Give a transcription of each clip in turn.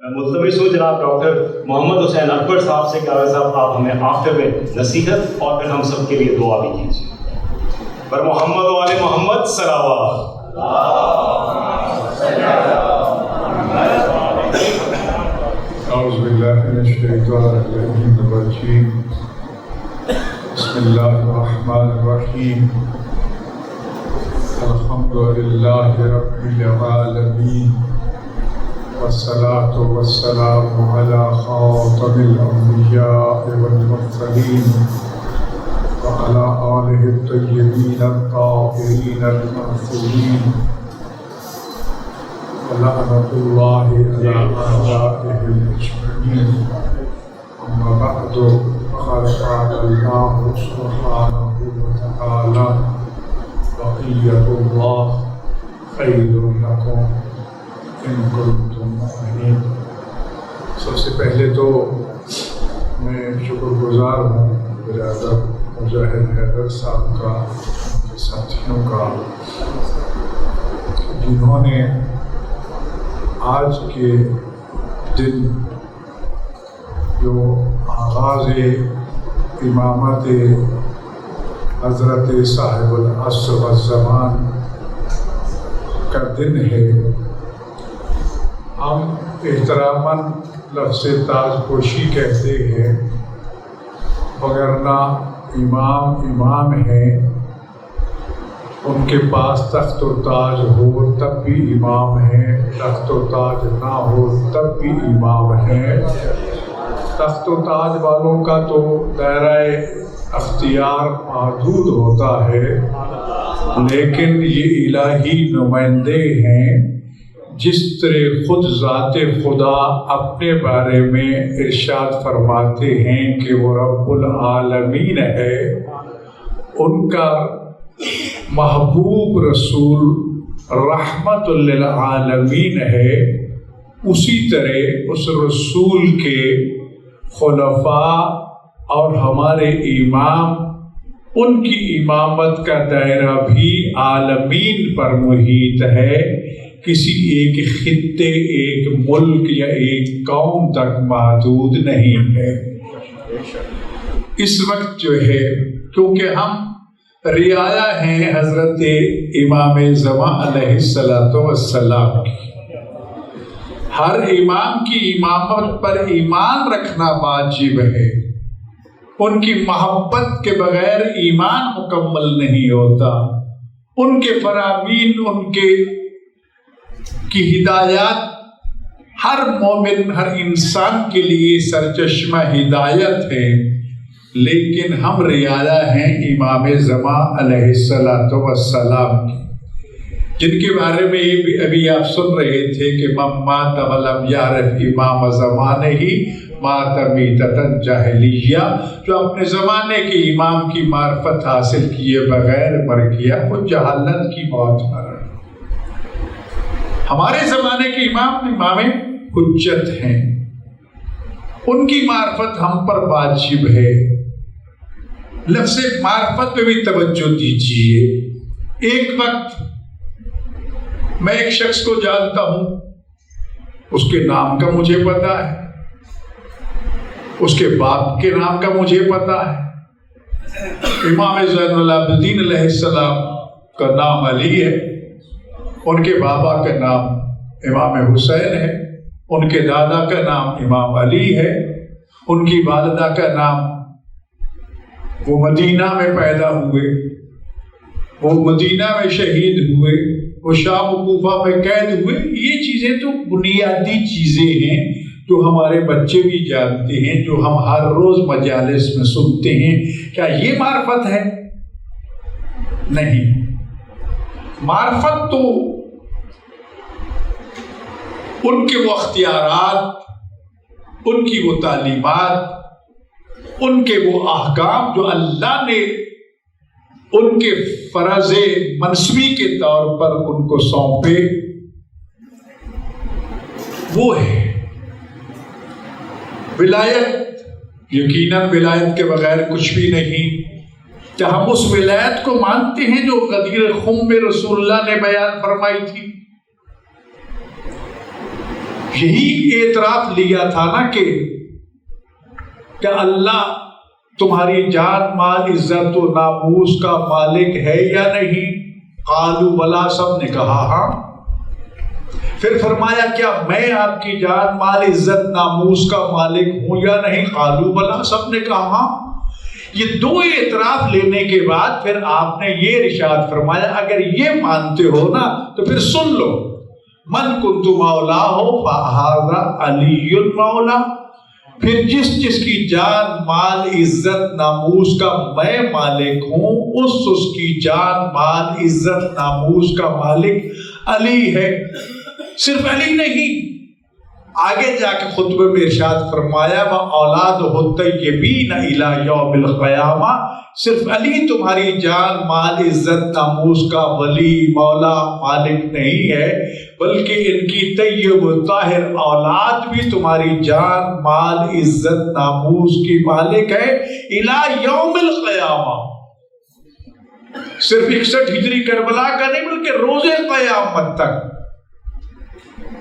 میں ملتمس ہوں جناب ڈاکٹر محمد حسین اکبر صاحب سے کہ صاحب آپ ہمیں آخر میں نصیحت اور پھر ہم سب کے لیے دعا بھی کیجیے. پر محمد و آل محمد صلوات. اعوذ باللہ من الشیطان الرجیم. بسم اللہ الرحمن الرحیم. الحمدللہ رب العالمین والصلاة والسلام علی خاتم الانبیاء والمرسلین وعلی آلہ الطیبین الطاہرین المعصومین ولعنۃ اللہ علی اعدائہ اجمعین. اما بعد فقد قال اللہ سبحانہ وتعالی بقیۃ اللہ خیر لکم ان کنتم مؤمنین. سب سے پہلے تو میں شکر گزار ہوں برادر مجاہد حیدر صاحب کا، ان کے ساتھیوں کا، جنہوں نے آج کے دن جو آغاز امامت حضرت صاحب العصر والزمان کا دن ہے، ہم احتراماً لفظ تاج پوشی کہتے ہیں، وگرنہ امام ہیں، ان کے پاس تخت و تاج ہو تب بھی امام ہیں، تخت و تاج نہ ہو تب بھی امام ہیں. تخت و تاج والوں کا تو دائرہ اختیار محدود ہوتا ہے، لیکن یہ الہی نمائندے ہیں. جس طرح خود ذات خدا اپنے بارے میں ارشاد فرماتے ہیں کہ وہ رب العالمین ہے، ان کا محبوب رسول رحمت للعالمین ہے، اسی طرح اس رسول کے خلفاء اور ہمارے امام، ان کی امامت کا دائرہ بھی عالمین پر محیط ہے، کسی ایک خطے، ایک ملک یا ایک قوم تک محدود نہیں ہے. اس وقت جو ہے کیونکہ ہم رعایا ہیں حضرت امام زمان علیہ السلام کی، ہر امام کی امامت پر ایمان رکھنا واجب ہے. ان کی محبت کے بغیر ایمان مکمل نہیں ہوتا. ان کے فرامین، ان کے کی ہدایات ہر مومن، ہر انسان کے لیے سرچشمہ ہدایت ہے، لیکن ہم رعایا ہیں امام زمان علیہ السلام کی، جن کے بارے میں یہ بھی ابھی آپ سن رہے تھے کہ من مات ولم یعرف امام زمانہ ہی مات میتۃ جاہلیہ. جو اپنے زمانے کے امام کی معرفت حاصل کیے بغیر مر گیا، وہ جہالت کی موت مر. ہمارے زمانے کے امام حجت ہیں، ان کی معرفت ہم پر واجب ہے. لفظ معرفت پہ بھی توجہ دیجیے. ایک وقت میں ایک شخص کو جانتا ہوں، اس کے نام کا مجھے پتا ہے، اس کے باپ کے نام کا مجھے پتا ہے. امام زین العابدین علیہ السلام کا نام علی ہے، ان کے بابا کا نام امام حسین ہے، ان کے دادا کا نام امام علی ہے، ان کی والدہ کا نام، وہ مدینہ میں پیدا ہوئے، وہ مدینہ میں شہید ہوئے، وہ شام و کوفہ میں قید ہوئے. یہ چیزیں تو بنیادی چیزیں ہیں جو ہمارے بچے بھی جانتے ہیں، جو ہم ہر روز مجالس میں سنتے ہیں. کیا یہ معرفت ہے؟ نہیں. معرفت تو ان کے وہ اختیارات، ان کی وہ تعلیمات، ان کے وہ احکام جو اللہ نے ان کے فرض منصبی کے طور پر ان کو سونپے، وہ ہے. ولایت، یقیناً ولایت کے بغیر کچھ بھی نہیں. کیا ہم اس ولایت کو مانتے ہیں جو غدیر خم میں رسول اللہ نے بیان فرمائی تھی؟ یہی اعتراف لیا تھا نا کہ اللہ تمہاری جان مال عزت و ناموس کا مالک ہے یا نہیں؟ قالوا بلا، سب نے کہا ہاں۔ پھر فرمایا کیا میں آپ کی جان مال عزت ناموس کا مالک ہوں یا نہیں؟ قالوا بلا، سب نے کہا ہاں۔ یہ دو اعتراف لینے کے بعد پھر آپ نے یہ ارشاد فرمایا اگر یہ مانتے ہو نا تو پھر سن لو، من کنت مولا ہو فہذا علی مولا، پھر جس کی جان مال عزت ناموس کا میں مالک ہوں اس کی جان مال عزت ناموس کا مالک علی ہے۔ صرف علی نہیں، آگے جا کے خطبے میں ارشاد فرمایا وَأَوْلَادُهُ الطَّيِّبِينَ إِلَى يَوْمِ الْقِيَامَةِ، صرف علی تمہاری جان مال عزت ناموس کا ولی مولا مالک نہیں ہے، بلکہ ان کی طیب و طاہر اولاد بھی تمہاری جان مال عزت ناموس کی مالک ہے الی یوم القیامہ۔ صرف 61 ہجری کربلا کا نہیں بلکہ روز قیامت تک۔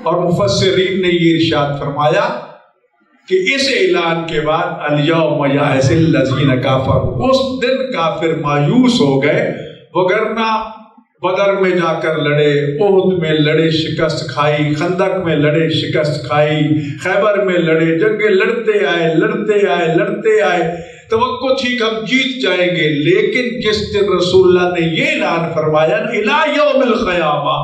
اور مفسرین نے یہ ارشاد فرمایا کہ اس اعلان کے بعد الیوم یئس الذین کفروا، اس دن کافر مایوس ہو گئے، وگرنہ بدر میں جا کر لڑے، احد میں لڑے شکست کھائی، خندق میں لڑے شکست کھائی، خیبر میں لڑے، جنگیں لڑتے آئے، توقع تھی کہ ہم جیت جائیں گے، لیکن جس دن رسول اللہ نے یہ اعلان فرمایا الی یوم القیامہ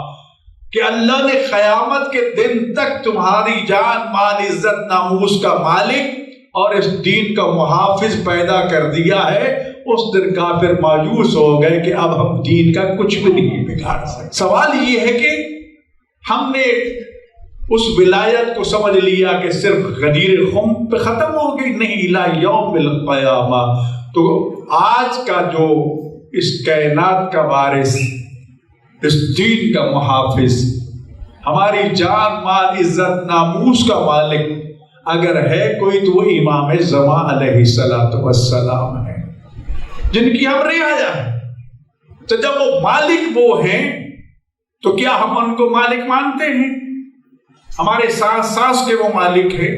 کہ اللہ نے قیامت کے دن تک تمہاری جان مال عزت ناموس کا مالک اور اس دین کا محافظ پیدا کر دیا ہے، اس دن کافر مایوس ہو گئے کہ اب ہم دین کا کچھ بھی نہیں بگاڑ سکتے۔ سوال یہ ہے کہ ہم نے اس ولایت کو سمجھ لیا کہ صرف غدیر خم پہ ختم ہو گئی، نہیں، الی یوم القیامہ۔ تو آج کا جو اس کائنات کا وارث، اس دین کا محافظ، ہماری جان مال عزت ناموس کا مالک اگر ہے کوئی تو وہ امام زمان علیہ السلام ہے، جن کی ہم رعایا ہے۔ تو جب وہ مالک وہ ہیں تو کیا ہم ان کو مالک مانتے ہیں؟ ہمارے سانس سانس کے وہ مالک ہیں،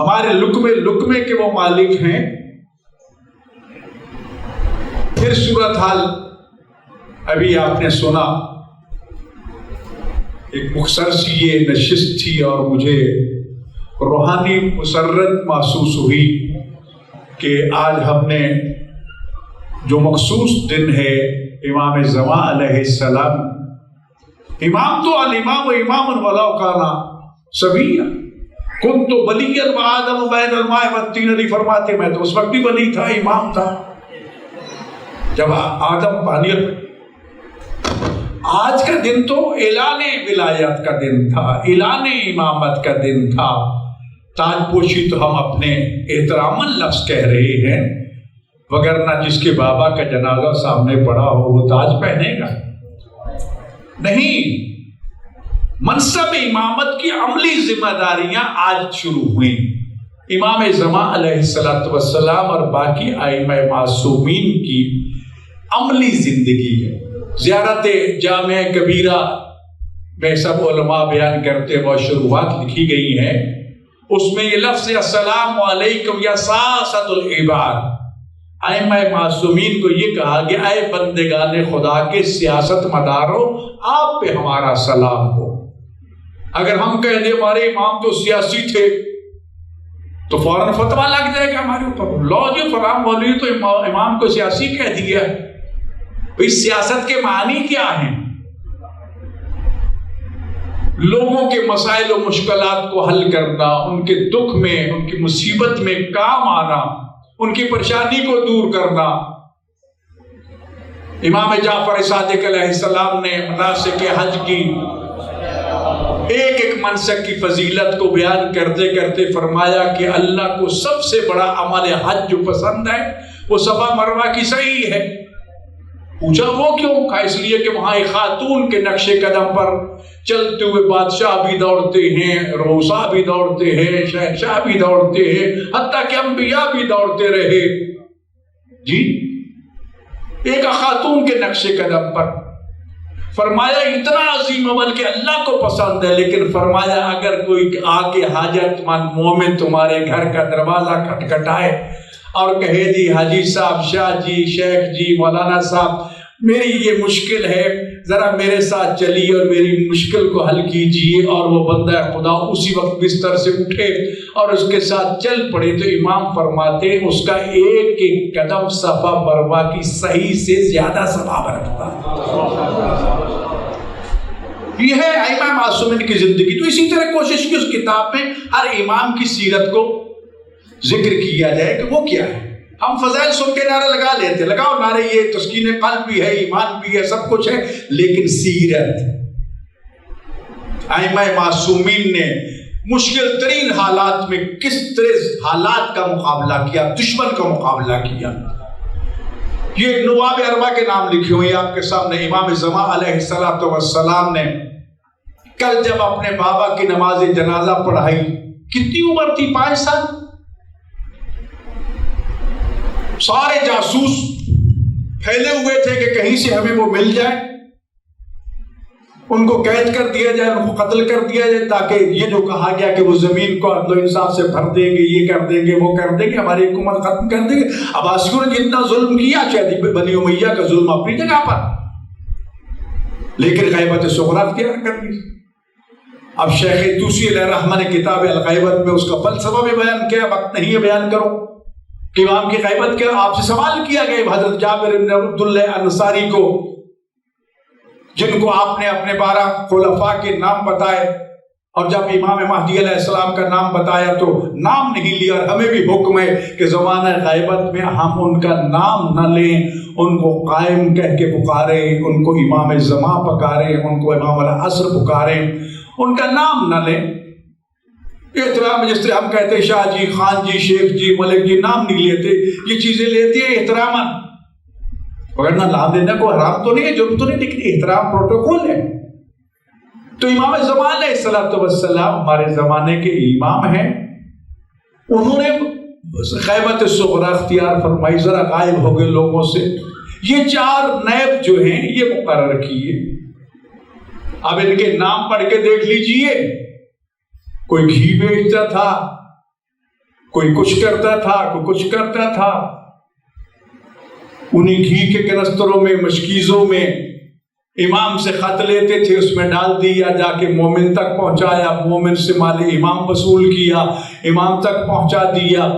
ہمارے لقمے لقمے کے وہ مالک ہیں۔ پھر صورتحال ابھی آپ نے سنا، ایک مختصر سی یہ نشست تھی اور مجھے روحانی مسرت محسوس ہوئی کہ آج ہم نے جو مخصوص دن ہے امام زمان علیہ السلام، امام تو الامام و امام ولو کانا سبیا، کنت بلیا وآدم بین الماء والطین، علی فرماتے میں تو اس وقت بھی ولی تھا، امام تھا جب آدم پانی۔ آج کا دن تو اعلان ولایت کا دن تھا، اعلان امامت کا دن تھا۔ تاج پوشی تو ہم اپنے احتراماً لفظ کہہ رہے ہیں، وگرنہ جس کے بابا کا جنازہ سامنے پڑا ہو وہ تاج پہنے گا نہیں۔ منصب امامت کی عملی ذمہ داریاں آج شروع ہوئیں۔ امام زمان علیہ السلام اور باقی ائمہ معصومین کی عملی زندگی ہے۔ زیارت جامع کبیرہ میں سب علماء بیان کرتے وہ شروعات لکھی گئی ہیں، اس میں یہ لفظ السلام علیکم یا ساست العباد، ائمہ معصومین کو یہ کہا گیا اے بندگان خدا کے سیاست مدارو، آپ پہ ہمارا سلام ہو۔ اگر ہم کہہ دیں ہمارے امام تو سیاسی تھے تو فوراً فتویٰ لگ جائے گا ہمارے اوپر، لو جو فراہم والی تو امام کو سیاسی کہہ دیا ہے۔ اس سیاست کے معنی کیا ہیں؟ لوگوں کے مسائل و مشکلات کو حل کرنا، ان کے دکھ میں، ان کی مصیبت میں کام آنا، ان کی پریشانی کو دور کرنا۔ امام جعفر صادق علیہ السلام نے مناسک حج کی ایک منسک کی فضیلت کو بیان کرتے کرتے فرمایا کہ اللہ کو سب سے بڑا عمل حج جو پسند ہے وہ صفا مروہ کی سعی ہے۔ پوچھا وہ کیوں؟ کہا اس لیے کہ وہاں ایک خاتون کے نقش قدم پر چلتے ہوئے بادشاہ بھی دوڑتے ہیں، روسا بھی دوڑتے ہیں، شہنشاہ بھی دوڑتے ہیں، حتیٰ کہ انبیاء بھی دوڑتے رہے۔ جی ایک خاتون کے نقش قدم پر فرمایا اتنا عظیم عمل کہ اللہ کو پسند ہے، لیکن فرمایا اگر کوئی آ کے حاجت مند مومن تمہارے گھر کا دروازہ کھٹکھٹائے اور کہے جی حاجی صاحب، شاہ جی، شیخ جی، مولانا صاحب، میری یہ مشکل ہے، ذرا میرے ساتھ چلیے اور میری مشکل کو حل کیجیے، اور وہ بندہ خدا اسی وقت بستر سے اٹھے اور اس کے ساتھ چل پڑے، تو امام فرماتے اس کا ایک ایک قدم صفا مروہ کی صحیح سے زیادہ ثواب رکھتا ہے۔ یہ ہے ائمہ معصومین کی زندگی۔ تو اسی طرح کوشش کی اس کتاب میں ہر امام کی سیرت کو ذکر کیا جائے کہ وہ کیا ہے۔ ہم فضائل سن کے نعرہ لگا لیتے، لگاؤ نعرے، یہ تسکین قلب بھی ہے، ایمان بھی ہے، سب کچھ ہے، لیکن سیرت، ائمہ معصومین نے مشکل ترین حالات میں کس طرح حالات کا مقابلہ کیا، دشمن کا مقابلہ کیا۔ یہ نواب اربعہ کے نام لکھے ہوئے آپ کے سامنے۔ امام زمان علیہ السلام نے کل جب اپنے بابا کی نماز جنازہ پڑھائی، کتنی عمر تھی؟ 5 سال۔ سارے جاسوس پھیلے ہوئے تھے کہ کہیں سے ہمیں وہ مل جائے، ان کو قید کر دیا جائے، ان کو قتل کر دیا جائے، تاکہ یہ جو کہا گیا کہ وہ زمین کو عدل و انصاف سے بھر دیں گے، یہ کر دیں گے، وہ کر دیں گے، ہماری حکومت ختم کر دیں گے۔ عباسیوں نے جتنا ظلم کیا، شاید بنی امیہ کا ظلم اپنی جگہ پر، لیکن غیبت صغریٰ اختیار کر لی۔ اب شیخ طوسی علیہ الرحمہ نے کتاب الغیبت میں اس کا فلسفہ بھی بیان کیا، وقت نہیں ہے بیان کروں کہ امام کی غیبت کے آپ سے سوال کیا گیا حضرت جابر بن عبداللہ انصاری کو، جن کو آپ نے اپنے 12 خلفاء کے نام بتائے، اور جب امام مہدی علیہ السلام کا نام بتایا تو نام نہیں لیا، اور ہمیں بھی حکم ہے کہ زمانہ غیبت میں ہم ان کا نام نہ لیں، ان کو قائم کہہ کے پکاریں، ان کو امام زمان پکاریں، ان کو امام العصر پکاریں، ان کا نام نہ لیں۔ احترام جس طرح ہم کہتے ہیں شاہ جی، خان جی، شیخ جی، ملک جی، نام نہیں لیتے، یہ چیزیں لیتے ہیں احتراماً، وگرنہ نام لینا کوئی حرام تو نہیں ہے، جرم تو نہیں، لیکن احترام پروٹوکول ہے۔ تو امام زمان علیہ السلام ہمارے زمانے کے امام ہیں، انہوں نے غیبت صغریٰ اختیار فرمائی، ذرا غائب ہو گئے لوگوں سے۔ یہ 4 نائب جو ہیں یہ مقرر کیے، اب ان کے نام پڑھ کے دیکھ لیجئے۔ کوئی گھی بیچتا تھا، کوئی کچھ کرتا تھا، کوئی کچھ کرتا تھا، انہیں گھی کے کنستروں میں، مشکیزوں میں امام سے خط لیتے تھے، اس میں ڈال دیا، جا کے مومن تک پہنچایا، مومن سے مال امام وصول کیا، امام تک پہنچا دیا۔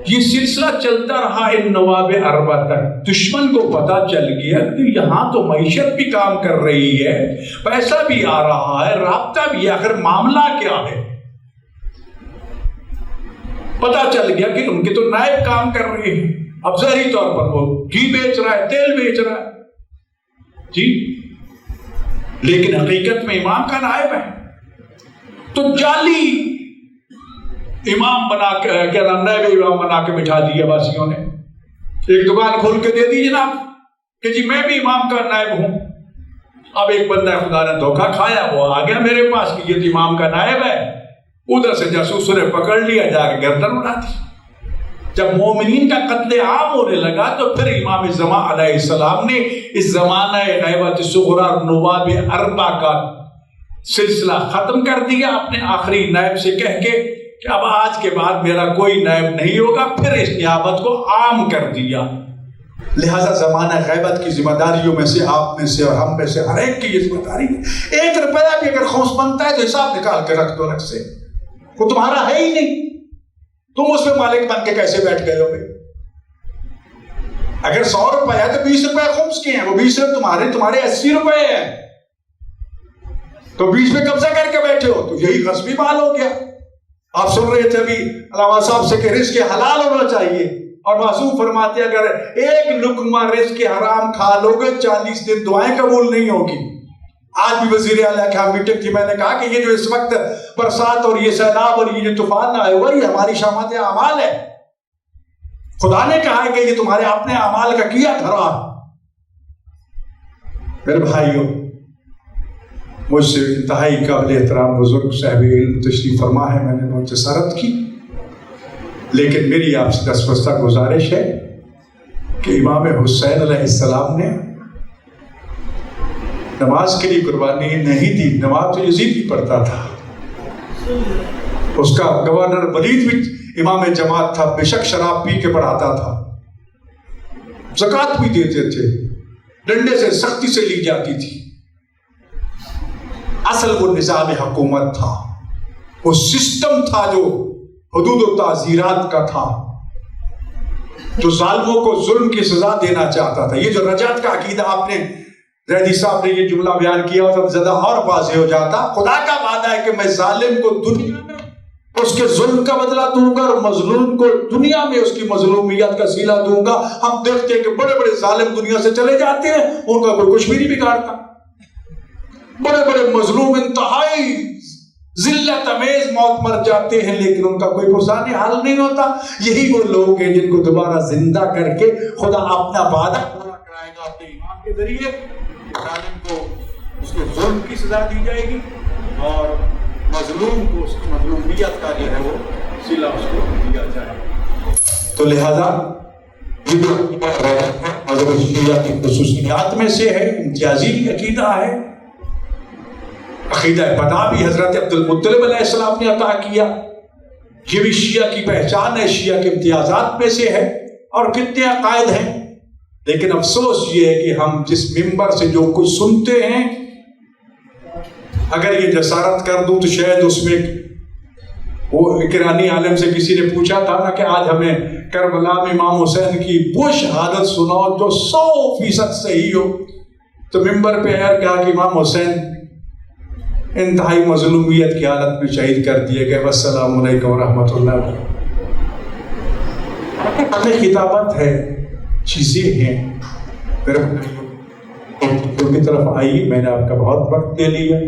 یہ سلسلہ چلتا رہا ان نواب اربعہ تک۔ دشمن کو پتا چل گیا کہ یہاں تو معیشت بھی کام کر رہی ہے، پیسہ بھی آ رہا ہے، رابطہ بھی، آخر معاملہ کیا ہے؟ پتا چل گیا کہ ان کے تو نائب کام کر رہے ہیں۔ اب ظاہری طور پر وہ گھی بیچ رہا ہے، تیل بیچ رہا ہے جی، لیکن حقیقت میں امام کا نائب ہے۔ تو جعلی امام بنا کے، کیا نام، نائب امام بنا کے بٹھا دیا عباسیوں نے۔ ایک دکان کھول کے دے دی جناب کہ جی میں بھی امام کا نائب ہوں۔ اب ایک بندہ خدا نے دھوکہ کھایا، وہ آ گیا میرے پاس کہ یہ تو امام کا نائب ہے، ادھر سے جاسوسوں نے پکڑ لیا، جا کے گردن اڑا دی۔ جب مومنین کا قتل عام ہونے لگا تو پھر امام زمان علیہ السلام نے اس زمانہ غیبت صغریٰ نواب اربعہ کا سلسلہ ختم کر دیا، اپنے آخری نائب سے کہہ کے کہ اب آج کے بعد میرا کوئی نائب نہیں ہوگا، پھر اس نیابت کو عام کر دیا۔ لہذا زمانہ غیبت کی ذمہ داریوں میں سے، آپ میں سے اور ہم میں سے ہر ایک کی یہ ذمہ داری ہے۔ 1 روپیہ بھی اگر خمس بنتا ہے تو حساب نکال کے رکھ دو، رکھ سے، وہ تمہارا ہے ہی نہیں، تم اس میں مالک بن کے کیسے بیٹھ گئے ہو؟ اگر 100 روپے ہے تو 20 روپے خمس کے ہیں، وہ 20 روپے تمہارے 80 روپے ہیں، تو 20 پہ قبضہ کر کے بیٹھے ہو، تو یہی غصبی مال ہو گیا۔ آپ سن رہے تھے ابھی علامہ صاحب سے کہ رزق حلال ہونا چاہیے، اور معصوم فرماتے ہیں اگر 1 لقمہ رزق حرام کھا لو گے 40 دن دعائیں قبول نہیں ہوگی۔ آج بھی وزیر اعلیٰ کی میٹنگ تھی، میں نے کہا کہ یہ جو اس وقت برسات اور یہ سیلاب اور یہ جو طوفان آئے ہوا، یہ ہماری شامت اعمال ہے۔ خدا نے کہا ہے کہ یہ تمہارے اپنے اعمال کا کیا دھرا۔ میرے بھائیوں، مجھ سے انتہائی قابل احترام بزرگ صاحب علم تشریف فرما ہے، میں نے مختصرت کی، لیکن میری آپ سے دستبستہ گزارش ہے کہ امام حسین علیہ السلام نے نماز کے لیے قربانی نہیں دی، نماز تو یزید ہی پڑھتا تھا، اس کا گورنر ولید بھی امام جماعت تھا، بے شک شراب پی کے پڑھاتا تھا، زکوٰۃ بھی دیتے تھے، ڈنڈے سے سختی سے لی جاتی تھی۔ اصل وہ نظام حکومت تھا، وہ سسٹم تھا جو حدود و تعزیرات کا تھا، جو ظالموں کو ظلم کی سزا دینا چاہتا تھا۔ یہ جو رجعت کا عقیدہ آپ نے زیدی صاحب نے یہ جملہ بیان کیا تو زیادہ اور واضح ہو جاتا۔ خدا کا وعدہ ہے کہ میں ظالم کو دنیا میں اس کے ظلم کا بدلہ دوں گا اور مظلوم کو دنیا میں اس کی مظلومیت کا صلہ دوں گا۔ ہم دیکھتے ہیں کہ بڑے بڑے ظالم دنیا سے چلے جاتے ہیں، ان کا کوئی کچھ بھی نہیں بگاڑتا۔ بڑے بڑے مظلوم انتہائی ذلت امیز موت مر جاتے ہیں، لیکن ان کا کوئی پرسانی حل نہیں ہوتا۔ یہی وہ لوگ ہیں جن کو دوبارہ زندہ کر کے خدا اپنا وعدہ پورا کرائے گا اپنے ایمان کے ذریعے۔ ظالم کو اس کے ظلم کی سزا دی جائے گی اور مظلوم کو اس کی مظلومیت کا جو ہے وہ صلہ اس کو دیا جائے گا۔ تو لہذا یہ جو مذہب شیعہ کی خصوصیات میں سے ہے، امتیازی عقیدہ ہے۔ عقیدہ پتا بھی حضرت عبد المطلب علیہ السلام نے عطا کیا، یہ بھی شیعہ کی پہچان ہے، شیعہ کے امتیازات میں سے ہے۔ اور کتنے عقائد ہیں، لیکن افسوس یہ ہے کہ ہم جس ممبر سے جو کچھ سنتے ہیں، اگر یہ جسارت کر دوں تو شاید اس میں وہ ایرانی عالم سے کسی نے پوچھا تھا نا کہ آج ہمیں کربلا میں امام حسین کی وہ شہادت سناؤ جو 100% صحیح ہو، تو ممبر پہ آیا کہا کہ امام حسین انتہائی مظلومیت کی حالت میں شہید کر دیے گئے، والسلام علیکم ورحمۃ اللہ۔ ہمیں کتابت ہے، چیزیں ہیں، میرے کی طرف آئی، میں نے آپ کا بہت وقت دے لیا۔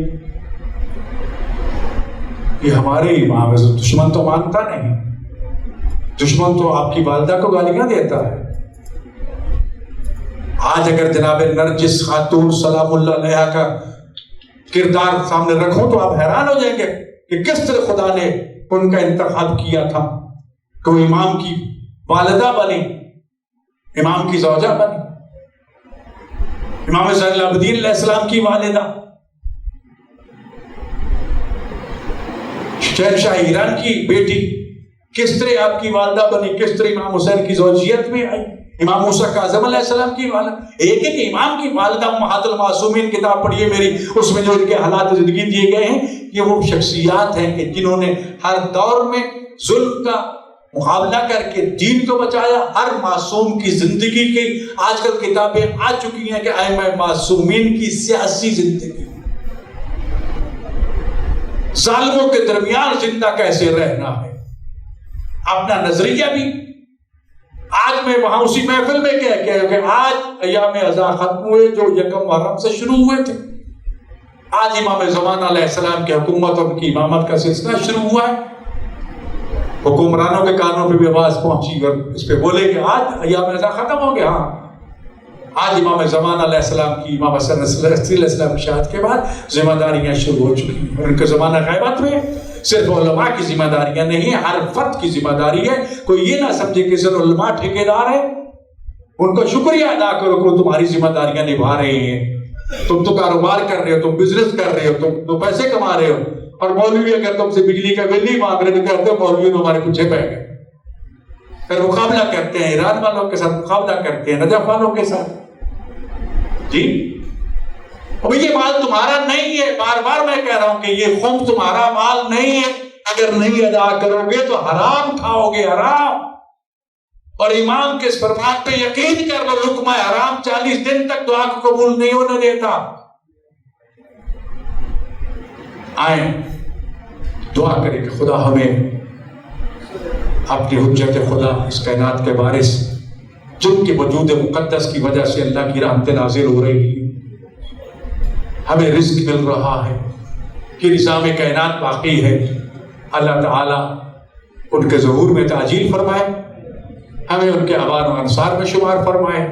یہ ہمارے امام ہے، دشمن تو مانتا نہیں، دشمن تو آپ کی والدہ کو گالیاں دیتا ہے۔ آج اگر جناب نرجس خاتون سلام اللہ علیہا کا کردار سامنے رکھوں تو آپ حیران ہو جائیں گے کہ کس طرح خدا نے ان کا انتخاب کیا تھا کہ وہ امام کی والدہ بنی، امام کی زوجہ بنی، امام زین العابدین علیہ السلام کی والدہ، شہنشاہ ایران کی بیٹی کس طرح آپ کی والدہ بنی، کس طرح امام حسین کی زوجیت میں آئی، امام موسیٰ کاظم علیہ السلام کی والدہ، ایک ایک امام کی والدہ امہات المعصومین کتاب پڑھیے میری، اس میں جو ان کے حالات زندگی دیے گئے ہیں، یہ وہ شخصیات ہیں کہ جنہوں نے ہر دور میں ظلم کا مقابلہ کر کے دین کو بچایا، ہر معصوم کی زندگی کی۔ آج کل کتابیں آ چکی ہیں کہ ائمہ معصومین کی سیاسی زندگی، ظالموں کے درمیان زندہ کیسے رہنا ہے، اپنا نظریہ بھی۔ آج میں وہاں اسی محفل میں کہہ کہ آج ایام عزا ختم ہوئے جو یکم محرم سے شروع ہوئے تھے، آج امام زمانہ علیہ السلام کی حکومت اور ان کی امامت کا سلسلہ شروع ہوا ہے۔ حکمرانوں کے کانوں پہ بھی آواز پہنچی اور اس پہ بولے کہ آج ایام عزا ختم ہو گیا۔ ہاں، آج امام زمانہ علیہ السلام کی، امام حسن علیہ السلام کی شہادت کے بعد ذمہ داریاں شروع ہو چکی ہیں، اور ان کے زمانہ غیبت میں صرف علماء کی ذمہ داریاں نہیں ہیں، ہر فرد کی ذمہ داری ہے۔ کوئی یہ نہ سمجھے کہ صرف علماء ٹھیکیدار ہیں، ان کا شکریہ ادا کرو کہ تمہاری ذمہ داریاں نبھا رہے ہیں۔ تم تو کاروبار کر رہے ہو، تم بزنس کر رہے ہو، تم تو پیسے کما رہے ہو، اور مولوی اگر تم سے بجلی کا بل نہیں مانگ رہے تو کہتے ہو مولوی تو ہمارے پیچھے پہ گئے۔ پھر مقابلہ کرتے ہیں ایران والوں کے ساتھ، مقابلہ کرتے ہیں نجف والوں کے ساتھ۔ جی اب یہ مال تمہارا نہیں ہے، بار بار میں کہہ رہا ہوں کہ یہ خم تمہارا مال نہیں ہے، اگر نہیں ادا کرو گے تو حرام کھاؤ گے، حرام۔ اور امام کے اس فرمان پہ یقین کر لو، حکم حرام 40 دن تک دعا کو قبول نہیں ہونے دیتا۔ آئیں دعا کریں کہ خدا ہمیں اپنی حجت خدا اس کائنات کے وارث، جن کے وجود مقدس کی وجہ سے اللہ کی رحمتیں نازل ہو رہی ہیں، ہمیں رزق مل رہا ہے، کہ نظام کائنات باقی ہے، اللہ تعالیٰ ان کے ظہور میں تعجیل فرمائے، ہمیں ان کے آبان و انصار میں شمار فرمائے،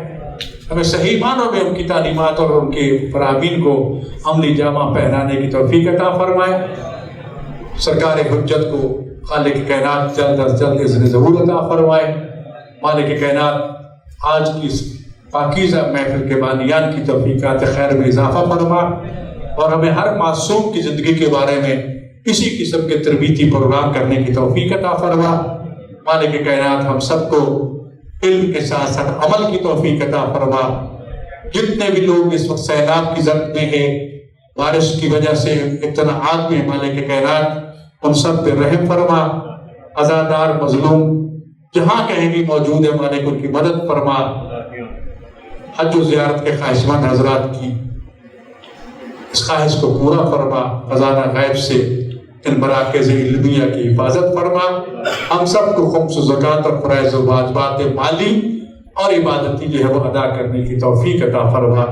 ہمیں صحیح معنوں میں ان کی تعلیمات اور ان کے فرامین کو عملی جامہ پہنانے کی توفیق عطا فرمائے۔ سرکار حجت کو خالق کائنات جلد از جلد اذن ظہور عطا فرمائے۔ مالک کائنات آج کی پاکیزہ محفل کے بانیان کی توفیقات خیر میں اضافہ فرما، اور ہمیں ہر معصوم کی زندگی کے بارے میں اسی قسم کے تربیتی پروگرام کرنے کی توفیق عطا فرما۔ مالک کائنات ہم سب کو علم کے ساتھ ساتھ عمل کی توفیق عطا فرما۔ جتنے بھی لوگ اس وقت سیلاب کی زد میں ہیں، بارش کی وجہ سے ابتلاعات میں، مالک کائنات ان سب پہ رحم فرما۔ عزادار مظلوم جہاں کہیں بھی موجود ہے مالک ان کی مدد فرما۔ حج و زیارت کے خواہشمند حضرات کی اس خواہش کو پورا فرما، خزانہ غیب سے ان مراکز علمیہ کی حفاظت فرما۔ ہم سب کو خمس و زکوٰۃ اور فرائض و واجبات مالی اور عبادتی جو ہے وہ ادا کرنے کی توفیق عطا فرما۔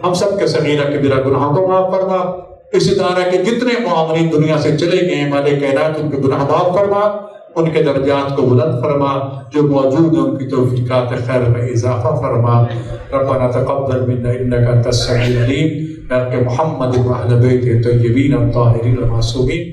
ہم سب کے صغیرہ کبیرہ گناہوں کو معاف فرما۔ اس ادارہ کے جتنے معاملین دنیا سے چلے گئے ہیں مالک کائنات ان کے گناہ معاف فرما، ان کے درجات کو بلند فرما، جو موجود ہیں ان کی توفیقات خیر میں اضافہ فرما۔ ربنا تقبل منا انک انت السمیع العلیم، محمد و اہل بیت طیبین الطاہرین المعصومین۔